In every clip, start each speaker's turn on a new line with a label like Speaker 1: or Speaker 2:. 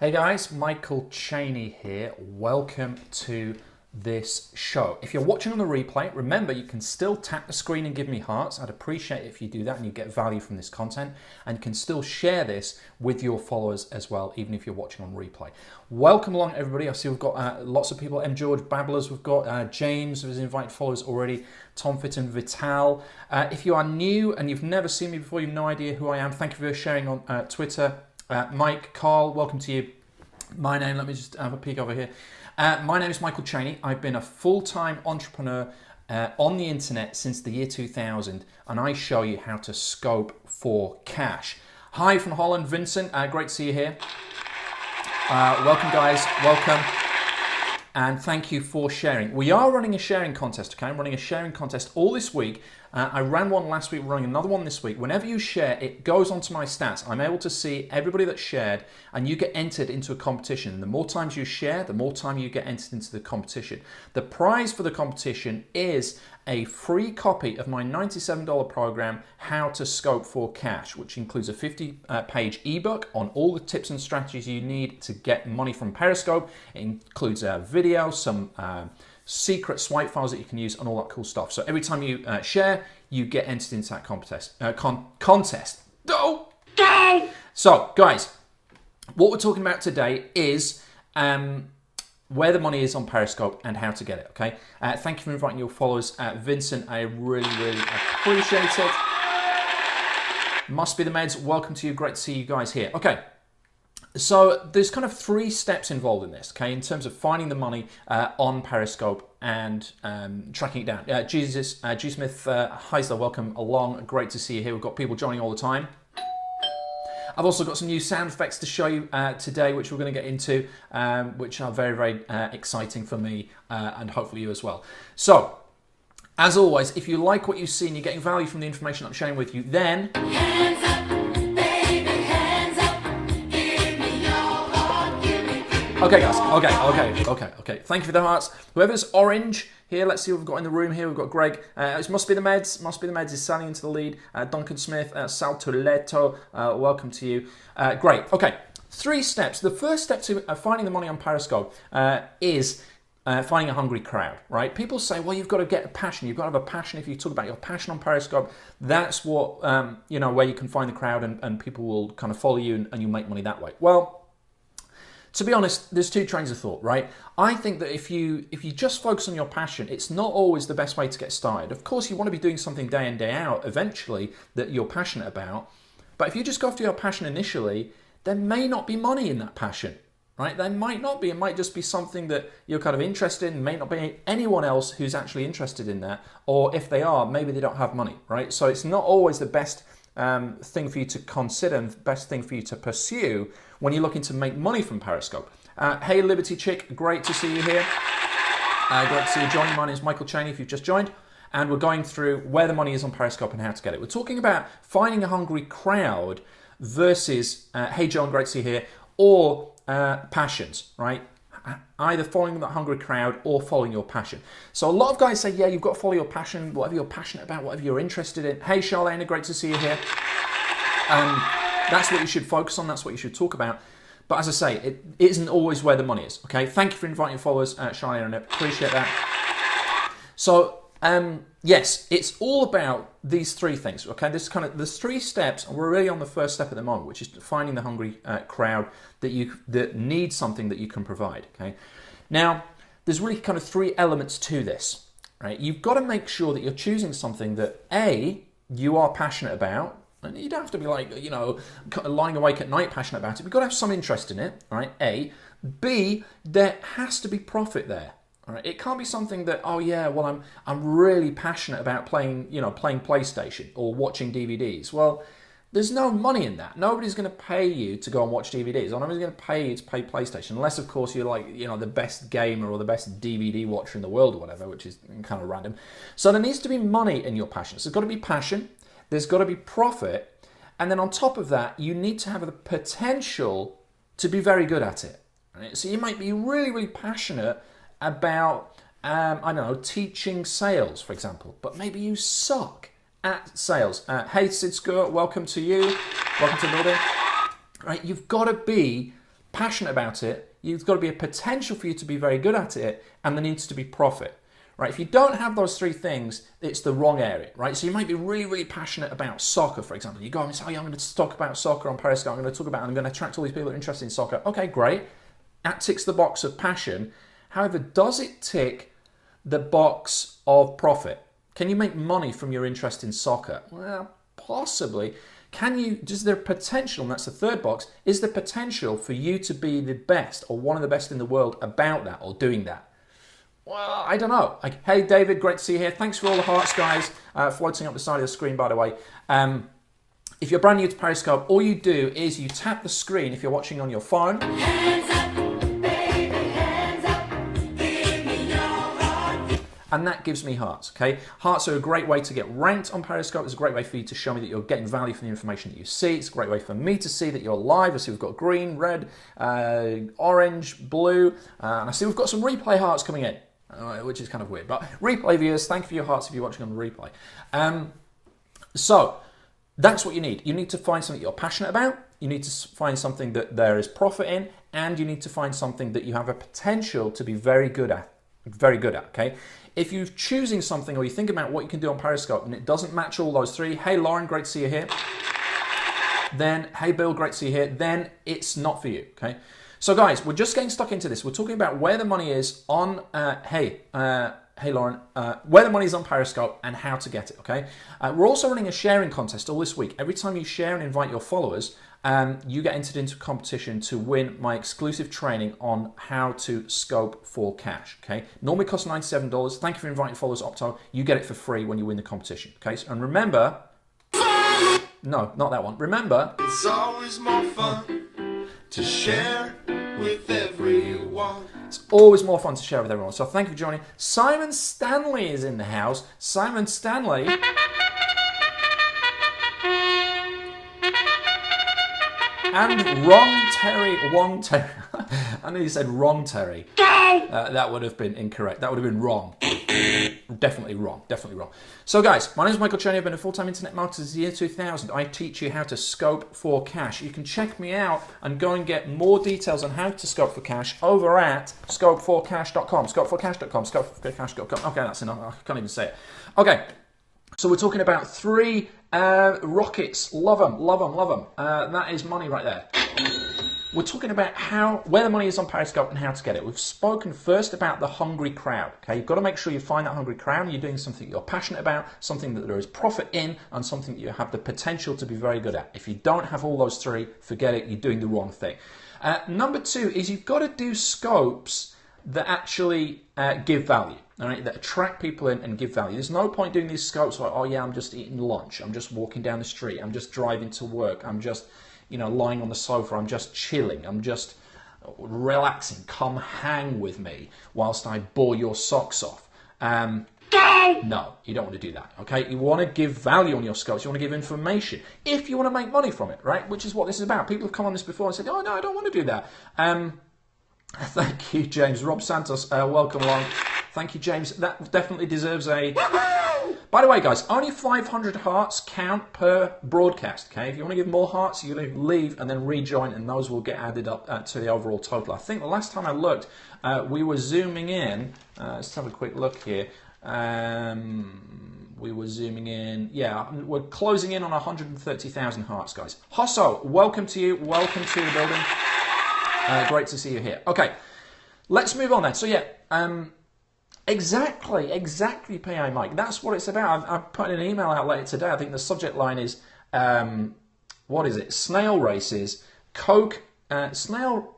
Speaker 1: Hey guys, Michael Cheney here. Welcome to this show. If you're watching on the replay, remember you can still tap the screen and give me hearts. I'd appreciate it if you do that and you get value from this content, and can still share this with your followers as well, even if you're watching on replay. Welcome along everybody. I see we've got lots of people. M. George Babblers, we've got James who's invited followers already, Tom Fitton, Vital. If you are new and you've never seen me before, you've no idea who I am, thank you for sharing on Twitter. Mike, Carl, welcome to you. My name, let me just have a peek over here. My name is Michael Cheney. I've been a full-time entrepreneur on the internet since the year 2000, and I show you how to scope for cash. Hi from Holland, Vincent. Great to see you here. Welcome, guys. Welcome. And thank you for sharing. We are running a sharing contest, okay? I'm running a sharing contest all this week. I ran one last week, we're running another one this week. Whenever you share, it goes onto my stats. I'm able to see everybody that shared, and you get entered into a competition. And the more times you share, the more time you get entered into the competition. The prize for the competition is a free copy of my $97 program, How to Scope for Cash, which includes a 50-page ebook on all the tips and strategies you need to get money from Periscope. It includes a video, some secret swipe files that you can use, and all that cool stuff. So every time you share, you get entered into that contest. Oh! So, guys, what we're talking about today is where the money is on Periscope and how to get it, okay? Thank you for inviting your followers. Vincent, I really appreciate it. Must be the meds. Welcome to you. Great to see you guys here. Okay. So there's kind of 3 steps involved in this, okay, in terms of finding the money on Periscope and tracking it down. G. Smith Heisler, welcome along. Great to see you here. We've got people joining all the time. I've also got some new sound effects to show you today, which we're going to get into, which are very exciting for me and hopefully you as well. So, as always, if you like what you see and you're getting value from the information I'm sharing with you, then hands up. Okay, guys. Okay. Thank you for the hearts. Whoever's orange here, let's see what we've got in the room here. We've got Greg. It must be the meds. Must be the meds is selling into the lead. Duncan Smith, Sal Toledo. Welcome to you. Great. Okay. 3 steps. The first step to finding the money on Periscope is finding a hungry crowd, right? People say, well, you've got to get a passion. You've got to have a passion. If you talk about your passion on Periscope, that's what, where you can find the crowd and people will kind of follow you and you'll make money that way. Well, to be honest, there's 2 trains of thought, right? I think that if you just focus on your passion, it's not always the best way to get started. Of course, you want to be doing something day in, day out eventually that you're passionate about. But if you just go after your passion initially, there may not be money in that passion, right? There might not be. It might just be something that you're kind of interested in. May not be anyone else who's actually interested in that. Or if they are, maybe they don't have money, right? So it's not always the best thing for you to consider and best thing for you to pursue when you're looking to make money from Periscope. Hey Liberty Chick, great to see you here. Great to see you joining. My name is Michael Cheney if you've just joined, and we're going through where the money is on Periscope and how to get it. We're talking about finding a hungry crowd versus, hey John, great to see you here, or passions, right? Either following that hungry crowd or following your passion. So a lot of guys say, yeah, you've got to follow your passion, whatever you're passionate about, whatever you're interested in. Hey, Charlene, great to see you here. That's what you should focus on. That's what you should talk about. But as I say, it isn't always where the money is, okay? Thank you for inviting followers, Charlene, I appreciate that. So, yes, it's all about these 3 things, okay? There's 3 steps, and we're really on the first step at the moment, which is finding the hungry crowd that needs something that you can provide, okay? Now, there's really kind of 3 elements to this, right? You've got to make sure that you're choosing something that, A, you are passionate about, and you don't have to be like, lying awake at night passionate about it. You've got to have some interest in it, right? A. B, there has to be profit there. All right, it can't be something that, oh yeah, well I'm really passionate about playing PlayStation or watching DVDs. Well, there's no money in that. Nobody's going to pay you to go and watch DVDs. Or nobody's going to pay you to play PlayStation, unless of course you're like, the best gamer or the best DVD watcher in the world or whatever, which is kind of random. So there needs to be money in your passion. So there's got to be passion. There's got to be profit. And then on top of that, you need to have the potential to be very good at it. Right? So you might be really passionate about, teaching sales, for example, but maybe you suck at sales. Hey, Sid Skur, welcome to you. Welcome to Northern. Right, you've got to be passionate about it, you've got to be a potential for you to be very good at it, and there needs to be profit. Right? If you don't have those three things, it's the wrong area, right? So you might be really, really passionate about soccer, for example. You go and say, oh, yeah, I'm going to talk about soccer on Periscope. I'm going to attract all these people that are interested in soccer. Okay, great. That ticks the box of passion. However, does it tick the box of profit? Can you make money from your interest in soccer? Well, possibly. Is there potential, and that's the third box, is there potential for you to be the best or one of the best in the world about that or doing that? Well, I don't know. Hey, David, great to see you here. Thanks for all the hearts, guys, floating up the side of the screen, by the way. If you're brand new to Periscope, all you do is you tap the screen if you're watching on your phone. Hands up, baby, hands up. Give me your heart. And that gives me hearts, okay? Hearts are a great way to get ranked on Periscope. It's a great way for you to show me that you're getting value from the information that you see. It's a great way for me to see that you're live. I see we've got green, red, orange, blue, and I see we've got some replay hearts coming in. Which is kind of weird, but replay viewers, thank you for your hearts if you're watching on the replay. So that's what you need. You need to find something you're passionate about. You need to find something that there is profit in, and you need to find something that you have a potential to be very good at. Okay. If you're choosing something or you think about what you can do on Periscope and it doesn't match all those three, hey Lauren, great to see you here. Then hey Bill, great to see you here. Then it's not for you. Okay. So guys, we're just getting stuck into this. We're talking about where the money is on, hey Lauren, where the money is on Periscope and how to get it, okay? We're also running a sharing contest all this week. Every time you share and invite your followers, you get entered into a competition to win my exclusive training on how to scope for cash, okay? Normally costs $97. Thank you for inviting followers, Opto. You get it for free when you win the competition, okay? And remember, no, not that one. Remember, it's always more fun to share with everyone. It's always more fun to share with everyone. So thank you for joining. Simon Stanley is in the house. Simon Stanley. And Wrong Terry. I know you said wrong Terry. That would have been incorrect. That would have been wrong. Definitely wrong. Definitely wrong. So guys, my name is Michael Cheney. I've been a full-time internet marketer since the year 2000. I teach you how to scope for cash. You can check me out and go and get more details on how to scope for cash over at scopeforcash.com. Scopeforcash.com. Scopeforcash.com. Okay, that's enough. I can't even say it. Okay. So we're talking about three rockets. Love them, love them, love them. That is money right there. We're talking about where the money is on Periscope and how to get it. We've spoken first about the hungry crowd. Okay, you've got to make sure you find that hungry crowd and you're doing something you're passionate about, something that there is profit in, and something that you have the potential to be very good at. If you don't have all those three, forget it, you're doing the wrong thing. Number two is you've got to do scopes that actually give value. All right, that attract people in and give value. There's no point doing these scopes like, oh yeah, I'm just eating lunch, I'm just walking down the street, I'm just driving to work, I'm just, lying on the sofa, I'm just chilling, I'm just relaxing, come hang with me whilst I bore your socks off. No, you don't want to do that, okay? You want to give value on your scopes, you want to give information, if you want to make money from it, right? Which is what this is about. People have come on this before and said, oh no, I don't want to do that. Thank you, James. Rob Santos, welcome along. Thank you, James. That definitely deserves a... By the way, guys, only 500 hearts count per broadcast, okay? If you want to give more hearts, you leave and then rejoin, and those will get added up to the overall total. I think the last time I looked, we were zooming in. Let's have a quick look here. We were zooming in. Yeah, we're closing in on 130,000 hearts, guys. Hosso, welcome to you. Welcome to the building. Great to see you here. Okay, let's move on then. So yeah, exactly, PI Mike. That's what it's about. I'm putting an email out later today. I think the subject line is, what is it? Snail races, Coke, snail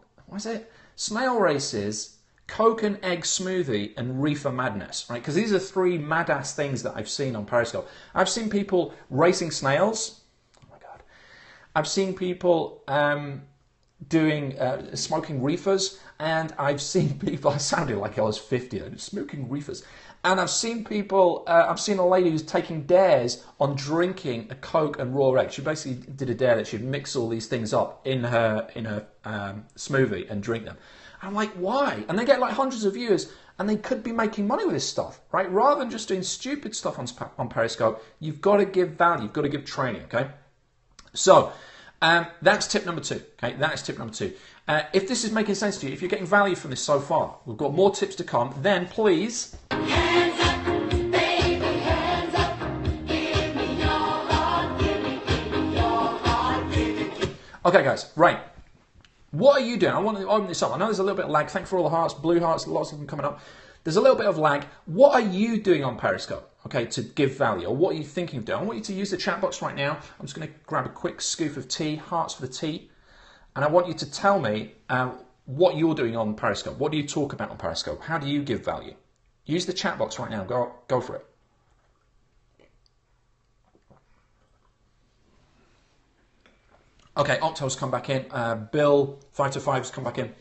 Speaker 1: races, Coke and egg smoothie, and reefer madness, right? Because these are three mad-ass things that I've seen on Periscope. I've seen people racing snails. Oh my God. I've seen people doing smoking reefers, and I've seen people, I sounded like I was 50, smoking reefers, and I've seen people, I've seen a lady who's taking dares on drinking a Coke and raw egg. She basically did a dare that she'd mix all these things up in her smoothie and drink them. I'm like, why? And they get like hundreds of viewers, and they could be making money with this stuff, right? Rather than just doing stupid stuff on Periscope, you've got to give value, you've got to give training, okay? So, That's tip number 2. Okay, that is tip number 2. If this is making sense to you, if you're getting value from this so far, we've got more tips to come, then please...
Speaker 2: Hands up, baby, hands up. Give me your heart, give me your heart, give me.
Speaker 1: Okay, guys, right. What are you doing? I want to open this up. I know there's a little bit of lag. Thank you for all the hearts, blue hearts, lots of them coming up. There's a little bit of lag. What are you doing on Periscope, okay, to give value? Or what are you thinking of doing? I want you to use the chat box right now. I'm just going to grab a quick scoop of tea, hearts for the tea. And I want you to tell me what you're doing on Periscope. What do you talk about on Periscope? How do you give value? Use the chat box right now. Go for it. Okay, Octo's come back in. Bill 525 has come back in.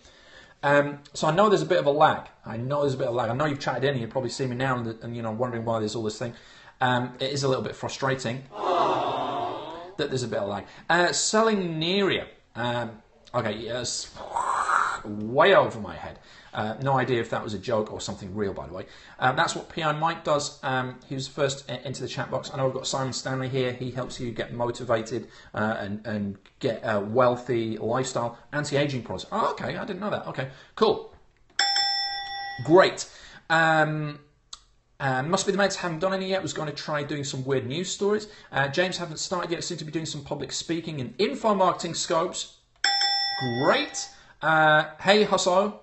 Speaker 1: So I know there's a bit of a lag. I know you've chatted in and you probably see me now and you know, wondering why there's all this thing. It is a little bit frustrating that there's a bit of lag. Selling Neria. Okay, yes, way over my head. No idea if that was a joke or something real, by the way. That's what PI Mike does. He was first into the chat box. I know we've got Simon Stanley here. He helps you get motivated and get a wealthy lifestyle. Anti-aging products. Oh, okay, I didn't know that. Okay, cool. Great. Must be the Meds, haven't done any yet. Was going to try doing some weird news stories. James haven't started yet. Seem to be doing some public speaking and info marketing scopes. Great. Hey, Husso.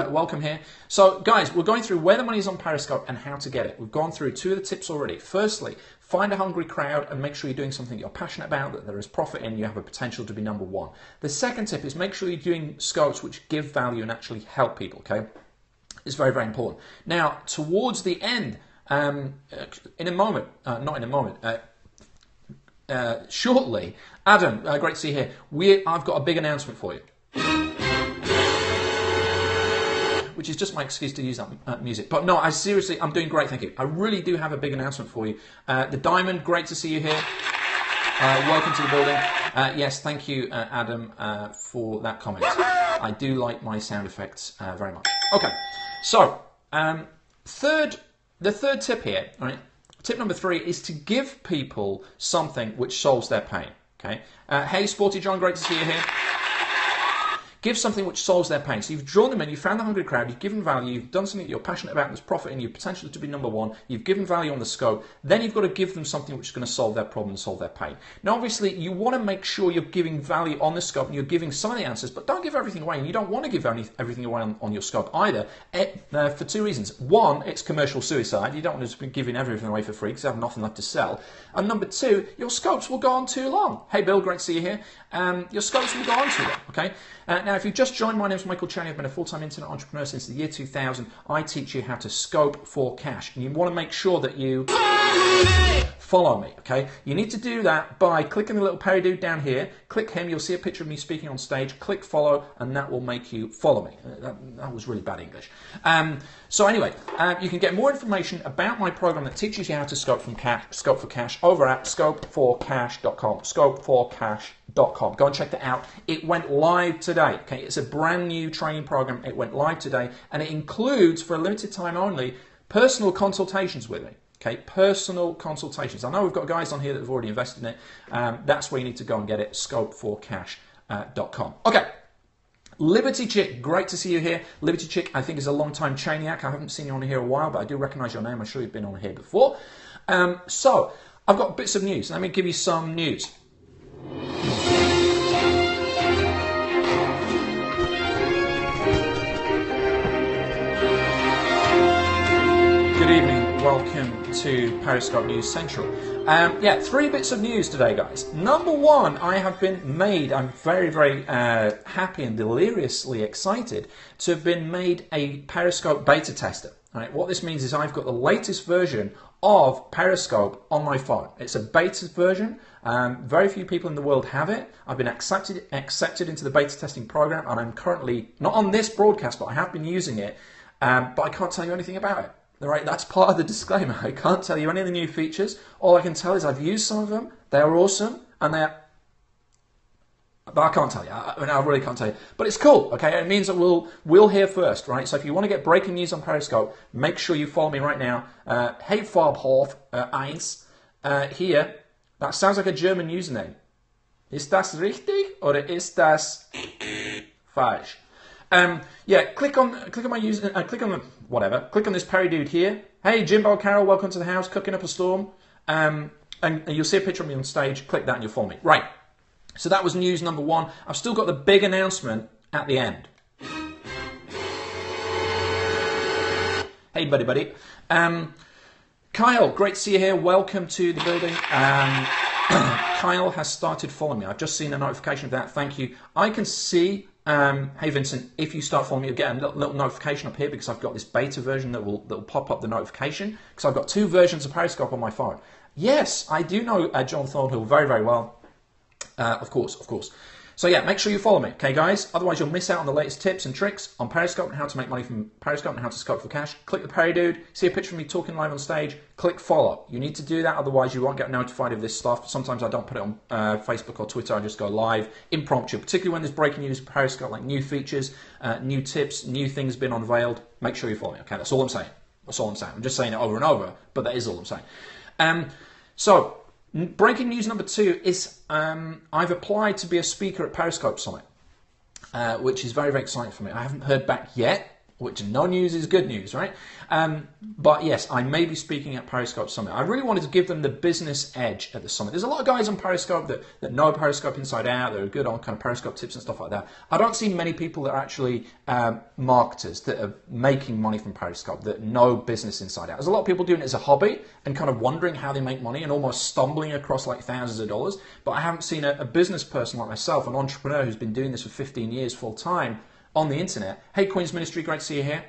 Speaker 1: Welcome here. So, guys, we're going through where the money is on Periscope and how to get it. We've gone through 2 of the tips already. Firstly, find a hungry crowd and make sure you're doing something you're passionate about, that there is profit in, you have a potential to be number 1. The second tip is make sure you're doing scopes which give value and actually help people, okay? It's very, very important. Now, towards the end, in a moment, not in a moment, shortly, Adam, great to see you here. I've got a big announcement for you. Which is just my excuse to use that music. But no, I'm doing great, thank you. I really do have a big announcement for you. The Diamond, great to see you here. Welcome to the building. Yes, thank you, Adam, for that comment. I do like my sound effects very much. Okay, so the third tip here, all right? Tip number 3 is to give people something which solves their pain. Okay. Hey, Sporty John, great to see you here. Give something which solves their pain. So you've drawn them in, you've found the hungry crowd, you've given value, you've done something that you're passionate about, there's profit in you, potential to be number 1, you've given value on the scope, then you've got to give them something which is going to solve their problem and solve their pain. Now, obviously, you want to make sure you're giving value on the scope and you're giving some of the answers, but don't give everything away, and you don't want to give everything away on your scope either, for 2 reasons. 1, it's commercial suicide. You don't want to be giving everything away for free because you have nothing left to sell. And number 2, your scopes will go on too long. Hey, Bill, great to see you here. Your scopes will go on too long, okay? Now, if you've just joined, my name is Michael Cheney. I've been a full-time internet entrepreneur since the year 2000. I teach you how to scope for cash. And you want to make sure that you follow me, okay? You need to do that by clicking the little Perry dude down here. Click him. You'll see a picture of me speaking on stage. Click follow, and that will make you follow me. That was really bad English. So anyway, you can get more information about my program that teaches you how to scope for cash over at scopeforcash.com. Scopeforcash.com. Go and check that out. It went live today. Okay, it's a brand new training program. It went live today, and it includes, for a limited time only, personal consultations with me. Okay, personal consultations. I know we've got guys on here that have already invested in it. That's where you need to go and get it. Scopeforcash.com. Okay. Liberty Chick, great to see you here. Liberty Chick, I think, is a long-time Chaniac. I haven't seen you on here a while, but I do recognise your name. I'm sure you've been on here before. So, I've got bits of news. Let me give you some news. Good evening. Welcome to Periscope News Central. 3 bits of news today, guys. Number 1, I'm very, very happy and deliriously excited to have been made a Periscope beta tester. All right, what this means is I've got the latest version of Periscope on my phone. It's a beta version. Very few people in the world have it. I've been accepted into the beta testing program, and I'm currently, not on this broadcast, but I have been using it, but I can't tell you anything about it. All right, that's part of the disclaimer. I can't tell you any of the new features. All I can tell is I've used some of them. They are awesome, and but I can't tell you. I really can't tell you. But it's cool, okay? It means that we'll hear first, right? So if you want to get breaking news on Periscope, make sure you follow me right now. Hey, Farbhof 1 here. That sounds like a German username. Ist das richtig oder ist das falsch? Yeah, click on my user, click on the whatever. Click on this Perry dude here. Hey, Jimbo Carroll, welcome to the house, cooking up a storm. And you'll see a picture of me on stage. Click that and you'll follow me. Right. So that was news number one. I've still got the big announcement at the end. Hey, buddy. Kyle, great to see you here. Welcome to the building. Kyle has started following me. I've just seen a notification of that. Thank you. I can see, hey Vincent, if you start following me, you'll get a little notification up here because I've got this beta version that will pop up the notification because I've got two versions of Periscope on my phone. Yes, I do know John Thornhill very, very well. Of course. So yeah, make sure you follow me, okay guys? Otherwise you'll miss out on the latest tips and tricks on Periscope and how to make money from Periscope and how to scope for cash. Click the Perry dude, see a picture of me talking live on stage, click follow. You need to do that, otherwise you won't get notified of this stuff. Sometimes I don't put it on Facebook or Twitter, I just go live, impromptu, particularly when there's breaking news for Periscope, like new features, new tips, new things been unveiled. Make sure you follow me, okay? That's all I'm saying. I'm just saying it over and over, but that is all I'm saying. So, breaking news number two is I've applied to be a speaker at Periscope Summit, which is very, very exciting for me. I haven't heard back yet, which no news is good news, right? But yes, I may be speaking at Periscope Summit. I really wanted to give them the business edge at the summit. There's a lot of guys on Periscope that know Periscope inside out, that are good on kind of Periscope tips and stuff like that. I don't see many people that are actually marketers that are making money from Periscope, that know business inside out. There's a lot of people doing it as a hobby and kind of wondering how they make money and almost stumbling across like thousands of dollars. But I haven't seen a business person like myself, an entrepreneur who's been doing this for 15 years full time, on the internet. Hey, Queen's Ministry, great to see you here.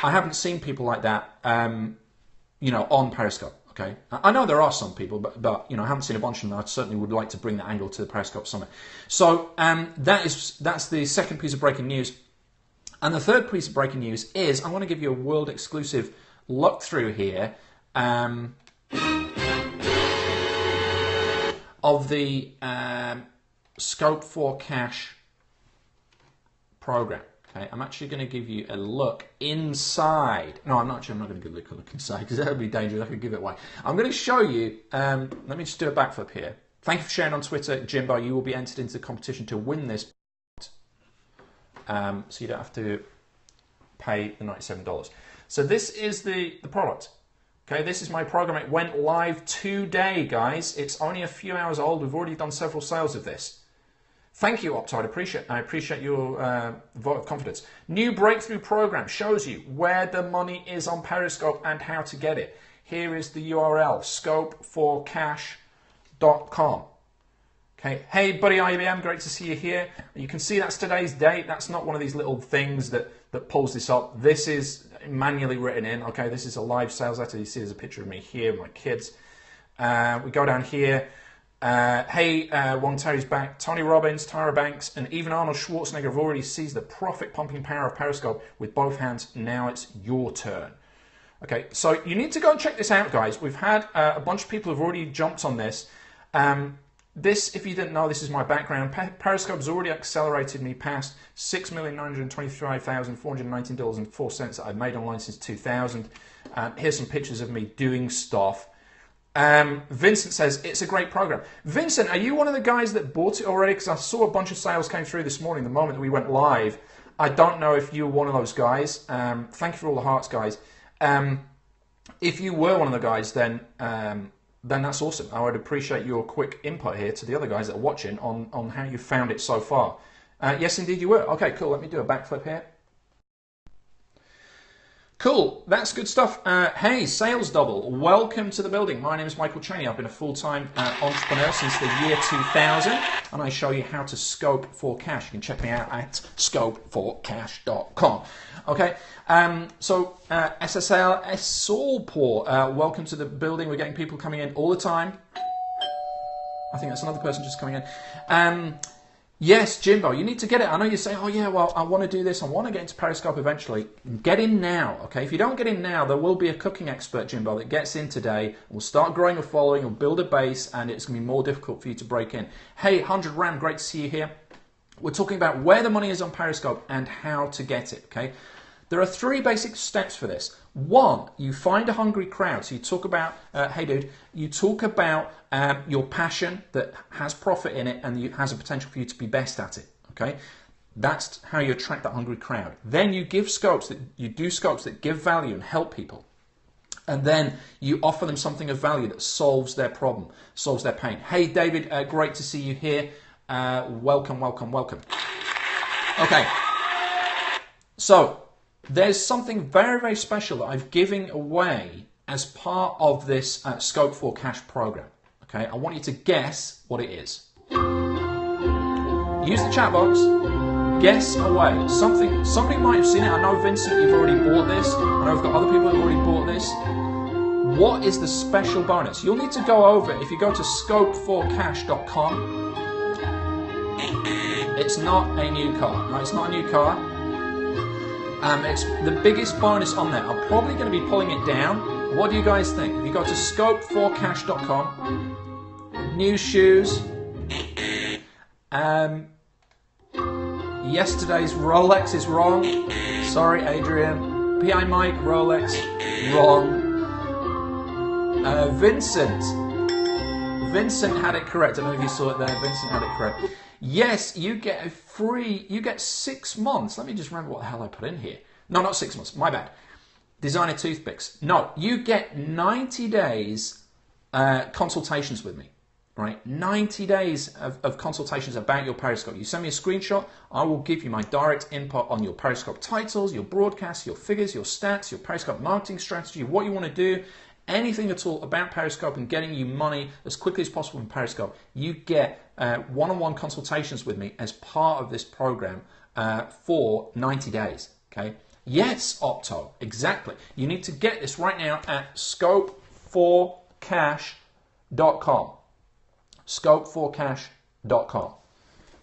Speaker 1: I haven't seen people like that, on Periscope. Okay, I know there are some people, but I haven't seen a bunch of them. I certainly would like to bring that angle to the Periscope Summit. So that's the second piece of breaking news, and the third piece of breaking news is I want to give you a world exclusive look through here of the Scope for Cash program. Okay, I'm actually going to give you a look inside. No, I'm not going to give you a look inside because that would be dangerous. I could give it away. I'm going to show you. Let me just do a backflip here. Thank you for sharing on Twitter, Jimbo. You will be entered into the competition to win this. So you don't have to pay the $97. So this is the product. Okay, this is my program. It went live today, guys. It's only a few hours old. We've already done several sales of this. Thank you, Optide. I appreciate your vote of confidence. New breakthrough program shows you where the money is on Periscope and how to get it. Here is the URL, scopeforcash.com. Okay. Hey, buddy IBM, great to see you here. You can see that's today's date. That's not one of these little things that pulls this up. This is manually written in. Okay, this is a live sales letter. You see there's a picture of me here, my kids. We go down here. Wong Terry's back. Tony Robbins, Tyra Banks, and even Arnold Schwarzenegger have already seized the profit-pumping power of Periscope with both hands. Now it's your turn. Okay, so you need to go and check this out, guys. We've had a bunch of people who've already jumped on this. This, if you didn't know, this is my background. Periscope has already accelerated me past $6,925,419.04 that I've made online since 2000. Here's some pictures of me doing stuff. Vincent says, it's a great program. Vincent, are you one of the guys that bought it already? Because I saw a bunch of sales came through this morning, the moment that we went live. I don't know if you were one of those guys. Thank you for all the hearts, guys. If you were one of the guys, then that's awesome. I would appreciate your quick input here to the other guys that are watching on how you found it so far. Yes, indeed you were. Okay, cool. Let me do a backflip here. Cool, that's good stuff. Hey, Sales Double, welcome to the building. My name is Michael Cheney. I've been a full-time entrepreneur since the year 2000, and I show you how to scope for cash. You can check me out at scopeforcash.com. Okay, SSL Esolpor, welcome to the building. We're getting people coming in all the time. I think that's another person just coming in. Yes, Jimbo, you need to get it. I know you say, oh yeah, well, I want to do this. I want to get into Periscope eventually. Get in now, okay? If you don't get in now, there will be a cooking expert, Jimbo, that gets in today, will start growing a following, will build a base, and it's going to be more difficult for you to break in. Hey, 100 Ram, great to see you here. We're talking about where the money is on Periscope and how to get it, okay? There are 3 basic steps for this. 1, you find a hungry crowd. So you talk about, hey dude, you talk about your passion that has profit in it and has a potential for you to be best at it. Okay, that's how you attract that hungry crowd. Then you give scopes that give value and help people. And then you offer them something of value that solves their problem, solves their pain. Hey David, great to see you here. Welcome, welcome, welcome. Okay, so there's something very, very special that I'm giving away as part of this Scope for Cash program. Okay, I want you to guess what it is. Use the chat box. Guess away. Somebody might have seen it. I know, Vincent, you've already bought this. I know we've got other people who've already bought this. What is the special bonus? You'll need to go over, if you go to scope4cash.com, it's not a new car. No, it's not a new car. It's the biggest bonus on there. I'm probably going to be pulling it down. What do you guys think? If you go to scope4cash.com, new shoes, yesterday's Rolex is wrong. Sorry, Adrian. PI Mike, Rolex, wrong. Vincent had it correct. I don't know if you saw it there. Vincent had it correct. Yes, you get you get 6 months. Let me just remember what the hell I put in here. No, not 6 months. My bad. Designer toothpicks. No, you get 90 days consultations with me. Right, 90 days of consultations about your Periscope. You send me a screenshot, I will give you my direct input on your Periscope titles, your broadcasts, your figures, your stats, your Periscope marketing strategy, what you want to do, anything at all about Periscope and getting you money as quickly as possible from Periscope. You get one-on-one consultations with me as part of this program for 90 days. Okay? Yes, Opto, exactly. You need to get this right now at scope4cash.com. scope4cash.com.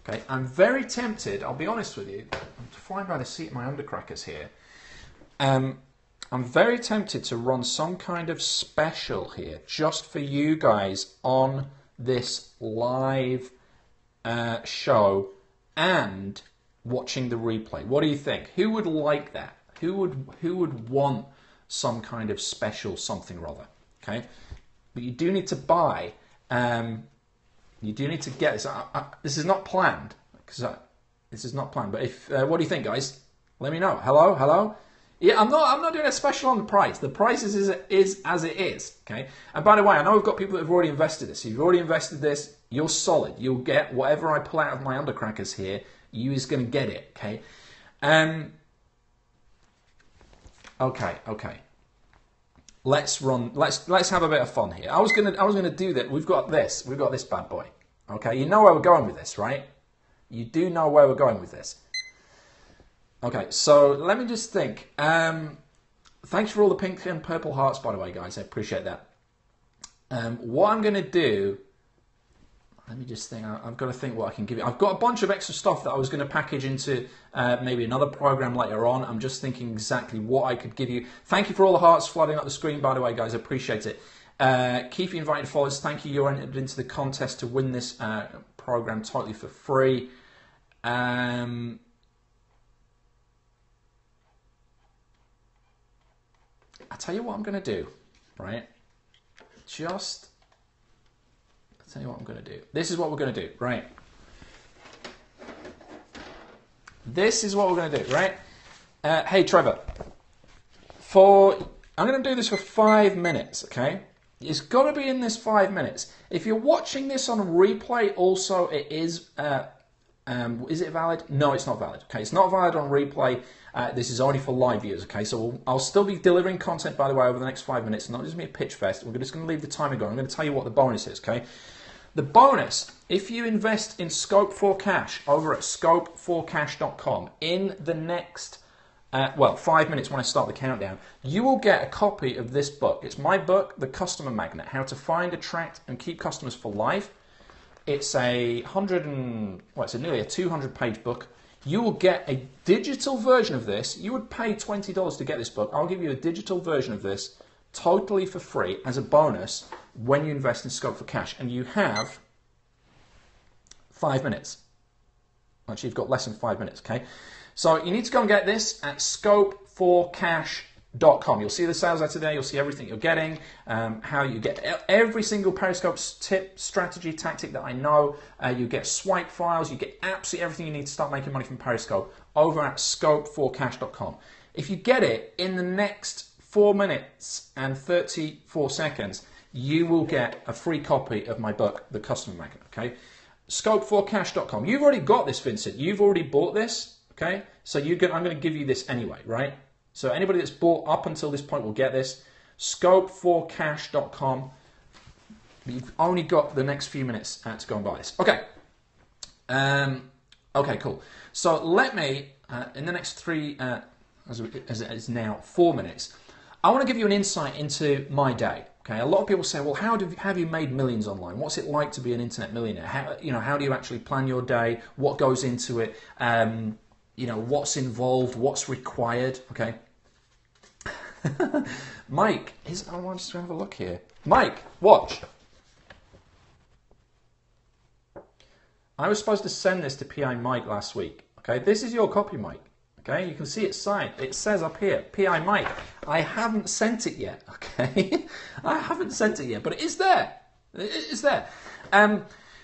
Speaker 1: Okay, I'm very tempted, I'll be honest with you, I'm flying by the seat of my undercrackers here. I'm very tempted to run some kind of special here just for you guys on this live show and watching the replay. What do you think? Who would like that? Who would want some kind of special something or other? Okay, but you do need to buy. You do need to get this. This is not planned. This is not planned. But if what do you think, guys? Let me know. Hello, hello. Yeah, I'm not doing a special on the price. The price is as it is. Okay. And by the way, I know we've got people that have already invested this. If you've already invested this, you're solid. You'll get whatever I pull out of my undercrackers here. You is going to get it. Okay. Okay. Let's have a bit of fun here. I was gonna do that. We've got this bad boy. Okay, you know where we're going with this, right? You do know where we're going with this. Okay, so let me just think. Thanks for all the pink and purple hearts, by the way, guys. I appreciate that. What I'm gonna do. Let me just think. I've got to think what I can give you. I've got a bunch of extra stuff that I was going to package into maybe another program later on. I'm just thinking exactly what I could give you. Thank you for all the hearts flooding up the screen, by the way, guys. I appreciate it. Keep you invited followers. Thank you. You're entered into the contest to win this program totally for free. I tell you what I'm going to do, right? I'll tell you what I'm going to do. This is what we're going to do, right? This is what we're going to do, right? Hey, Trevor. I'm going to do this for 5 minutes, okay? It's got to be in this 5 minutes. If you're watching this on replay, also it is it valid? No, it's not valid. Okay, it's not valid on replay. This is only for live viewers. Okay, so I'll still be delivering content, by the way, over the next 5 minutes. Not just be a pitch fest. We're just going to leave the timer going. I'm going to tell you what the bonus is. Okay, the bonus, if you invest in Scope for Cash over at scope4cash.com in the next 5 minutes when I start the countdown, you will get a copy of this book. It's my book, The Customer Magnet: How to Find, Attract, and Keep Customers for Life. It's nearly a 200-page book. You will get a digital version of this. You would pay $20 to get this book. I'll give you a digital version of this totally for free as a bonus when you invest in Scope for Cash. And you have 5 minutes. Actually, you've got less than 5 minutes, okay? So you need to go and get this at scope4cash.com. You'll see the sales letter there. You'll see everything you're getting, how you get every single Periscope tip, strategy, tactic that I know. You get swipe files. You get absolutely everything you need to start making money from Periscope over at scope4cash.com. If you get it in the next 4 minutes and 34 seconds, you will get a free copy of my book, The Customer Magnet, okay? Scope4cash.com. You've already got this, Vincent. You've already bought this, okay? So I'm going to give you this anyway, right? So anybody that's bought up until this point will get this. Scope4cash.com. You've only got the next few minutes to go and buy this. Okay. Okay, cool. So let me, in the next as it is now 4 minutes, I want to give you an insight into my day. Okay, a lot of people say, well, have you made millions online? What's it like to be an internet millionaire? How do you actually plan your day? What goes into it? What's involved? What's required? Okay. Mike, I want to have a look here. Mike, watch. I was supposed to send this to PI Mike last week. Okay, this is your copy, Mike. Okay, you can see it signed. It says up here, PI Mike. I haven't sent it yet. Okay, I haven't sent it yet, but it is there. It is there.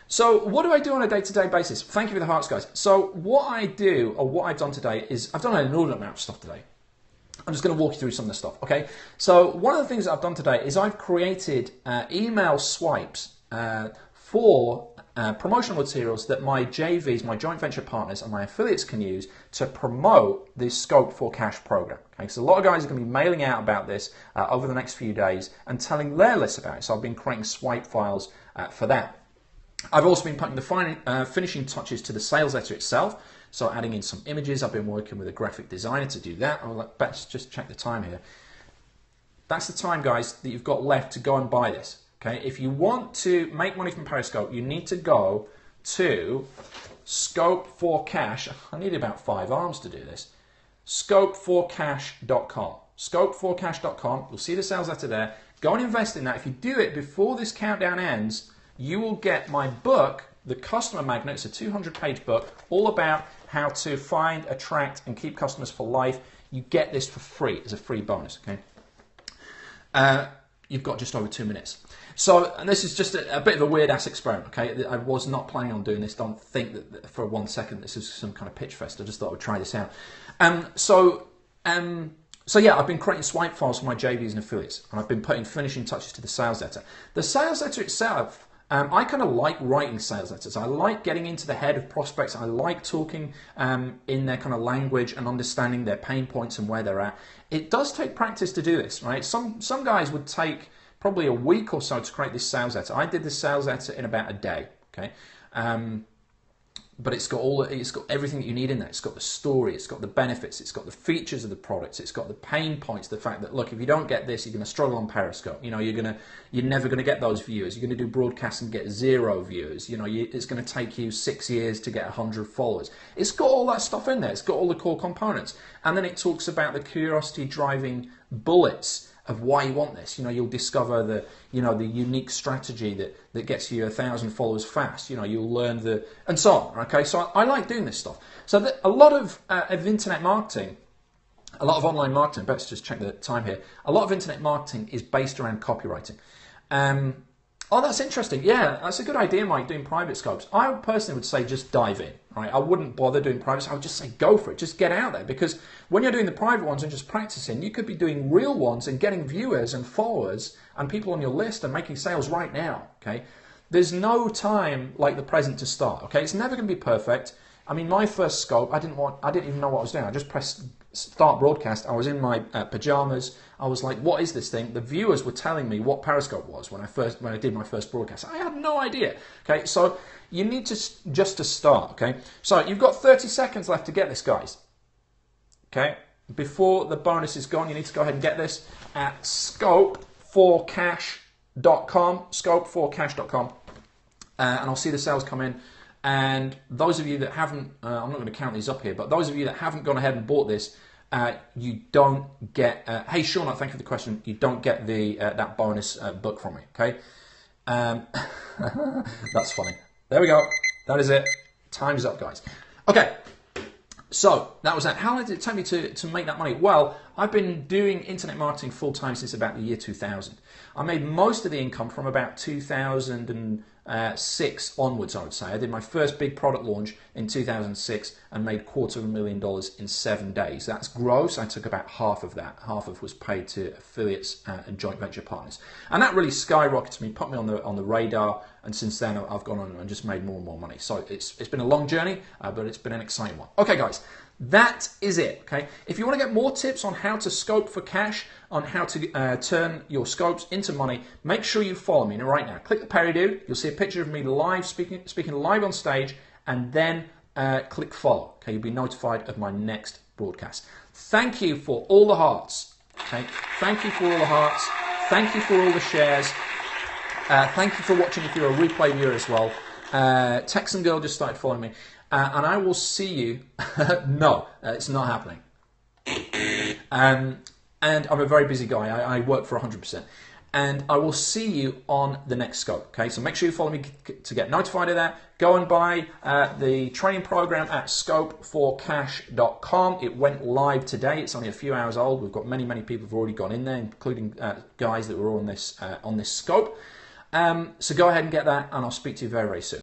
Speaker 1: So what do I do on a day-to-day basis? Thank you for the hearts, guys. So what I do, or what I've done today, is I've done an inordinate amount of stuff today. I'm just going to walk you through some of the stuff, okay? So one of the things that I've done today is I've created email swipes for promotional materials that my JVs, my joint venture partners, and my affiliates can use to promote this Scope for Cash program. Okay, so a lot of guys are going to be mailing out about this over the next few days and telling their lists about it. So I've been creating swipe files for that. I've also been putting the finishing touches to the sales letter itself. So adding in some images. I've been working with a graphic designer to do that. Let's just check the time here. That's the time, guys, that you've got left to go and buy this. Okay, if you want to make money from Periscope, you need to go to Scope for Cash. I need about 5 arms to do this. Scope4cash.com. Scope4cash.com. You'll see the sales letter there. Go and invest in that. If you do it before this countdown ends, you will get my book, The Customer Magnet. It's a 200-page book all about how to find, attract, and keep customers for life. You get this for free as a free bonus. Okay. You've got just over 2 minutes. So, and this is just a bit of a weird ass experiment, okay? I was not planning on doing this. Don't think that for 1 second this is some kind of pitch fest. I just thought I would try this out. So yeah, I've been creating swipe files for my JVs and affiliates, and I've been putting finishing touches to the sales letter. The sales letter itself, I kind of like writing sales letters. I like getting into the head of prospects. I like talking in their kind of language and understanding their pain points and where they're at. It does take practice to do this, right? Some guys would take probably a week or so to create this sales letter. I did this sales letter in about a day, okay? But it's got everything that you need in there. It's got the story, it's got the benefits, it's got the features of the products, it's got the pain points, the fact that, look, if you don't get this, you're going to struggle on Periscope. You know, you're never going to get those viewers. You're going to do broadcasts and get 0 viewers. You know, it's going to take you 6 years to get 100 followers. It's got all that stuff in there. It's got all the core components. And then it talks about the curiosity driving bullets of why you want this. You know, you'll discover the unique strategy that gets you 1,000 followers fast. You know, you'll learn and so on. Okay, so I like doing this stuff. So a lot of internet marketing, a lot of online marketing. Let's just check the time here. A lot of internet marketing is based around copywriting. Oh, that's interesting. Yeah, that's a good idea, Mike, doing private scopes. I personally would say just dive in, right? I wouldn't bother doing private. I would just say go for it. Just get out there, because when you're doing the private ones and just practicing, you could be doing real ones and getting viewers and followers and people on your list and making sales right now, okay? There's no time like the present to start, okay? It's never going to be perfect. I mean, my first scope, I didn't even know what I was doing. I just pressed start broadcast. I was in my pajamas. I was like, what is this thing? The viewers were telling me what Periscope was when I did my first broadcast. I had no idea. Okay, so you need to just to start. Okay, so you've got 30 seconds left to get this, guys. Okay, before the bonus is gone, you need to go ahead and get this at scope4cash.com, scope4cash.com, and I'll see the sales come in. And those of you that haven't, I'm not going to count these up here, but those of you that haven't gone ahead and bought this, you don't get, hey Sean, thank you for the question, you don't get that bonus book from me, okay? That's funny. There we go. That is it. Time's up, guys. Okay. So that was that. How long did it take me to make that money? Well, I've been doing internet marketing full time since about the year 2000. I made most of the income from about 2006 onwards, I would say. I did my first big product launch in 2006 and made $250,000 in 7 days. That's gross. I took about half of that. Half of was paid to affiliates and joint venture partners. And that really skyrocketed me, put me on the radar. And since then, I've gone on and just made more and more money. So it's been a long journey, but it's been an exciting one. Okay, guys, that is it. Okay, if you want to get more tips on how to scope for cash, on how to turn your scopes into money, make sure you follow me right now. Click the Perry Dude. You'll see a picture of me live speaking live on stage, and then click follow. Okay, you'll be notified of my next broadcast. Thank you for all the hearts. Okay, thank you for all the hearts. Thank you for all the shares. Thank you for watching if you're a replay viewer as well. Texan Girl just started following me. And I will see you. No, it's not happening. And I'm a very busy guy. I work for 100%. And I will see you on the next scope. Okay, so make sure you follow me to get notified of that. Go and buy the training program at scopeforcash.com. It went live today. It's only a few hours old. We've got many people who've already gone in there, including guys that were on this scope. So go ahead and get that, and I'll speak to you very soon.